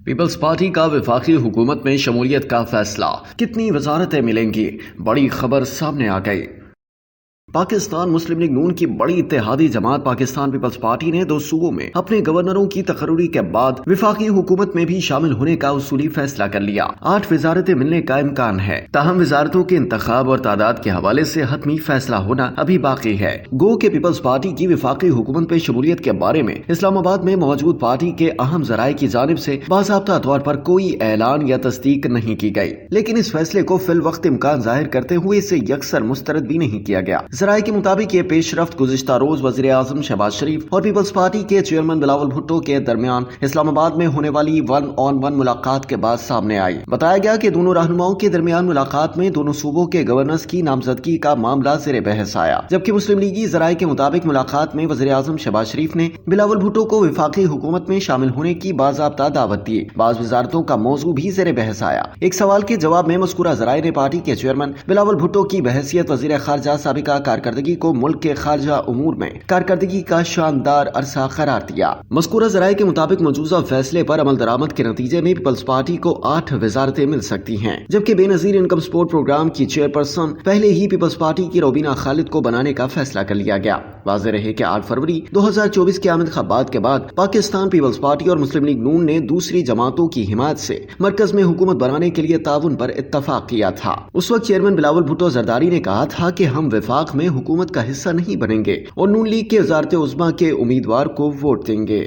Peoples party کا وفاقی حکومت میں شمولیت کا فیصلہ، کتنی وزارتیں ملیں گی؟ بڑی خبر سامنے آ گئی۔ پاکستان مسلم لیگ نون کی بڑی اتحادی جماعت پاکستان پیپلز پارٹی نے 2 صوبوں میں اپنے گورنروں کی تقرری کے بعد وفاقی حکومت میں بھی شامل ہونے کا اصولی فیصلہ کر لیا۔ 8 وزارتیں ملنے کا امکان ہے، تاہم وزارتوں کے انتخاب اور تعداد کے حوالے سے حتمی فیصلہ ہونا ابھی باقی ہے۔ گو کہ پیپلز پارٹی کی وفاقی حکومت میں شمولیت کے بارے میں اسلام آباد میں موجود پارٹی کے اہم ذرائع کی جانب سے باضابطہ طور پر کوئی اعلان یا تصدیق نہیں کی گئی، لیکن اس فیصلے کو فی الوقت امکان ظاہر کرتے ہوئے اسے یکسر مسترد بھی نہیں کیا گیا۔ ذرائع کے مطابق یہ پیش رفت گزشتہ روز وزیر اعظم شہباز شریف اور پیپلز پارٹی کے چیئرمین بلاول بھٹو کے درمیان اسلام آباد میں ہونے والی 1 on 1 ملاقات کے بعد سامنے آئی۔ بتایا گیا کہ دونوں رہنماؤں کے درمیان ملاقات میں دونوں صوبوں کے گورنرز کی نامزدگی کا معاملہ زیر بحث آیا، جبکہ مسلم لیگی ذرائع کے مطابق ملاقات میں وزیر اعظم شہباز شریف نے بلاول بھٹو کو وفاقی حکومت میں شامل ہونے کی باضابطہ دعوت دی۔ بعض وزارتوں کا موضوع بھی زیر بحث آیا۔ ایک سوال کے جواب میں مذکورہ ذرائع نے پارٹی کے چیئرمین بلاول بھٹو کی بحیثیت وزیر خارجہ سابقہ کارکردگی کو ملک کے خارجہ امور میں کارکردگی کا شاندار عرصہ قرار دیا۔ مذکورہ ذرائع کے مطابق مجوزہ فیصلے پر عمل درآمد کے نتیجے میں پیپلز پارٹی کو 8 وزارتیں مل سکتی ہیں، جبکہ بے نظیر انکم سپورٹ پروگرام کی چیئرپرسن پہلے ہی پیپلز پارٹی کی روبینہ خالد کو بنانے کا فیصلہ کر لیا گیا۔ واضح رہے کہ 8 فروری 2024 کے عام انتخابات کے بعد پاکستان پیپلز پارٹی اور مسلم لیگ نون نے دوسری جماعتوں کی حمایت سے مرکز میں حکومت بنانے کے لیے تعاون پر اتفاق کیا تھا۔ اس وقت چیئرمین بلاول بھٹو زرداری نے کہا تھا کہ ہم وفاق میں حکومت کا حصہ نہیں بنیں گے اور نون لیگ کے وزارت عظمیٰ کے امیدوار کو ووٹ دیں گے۔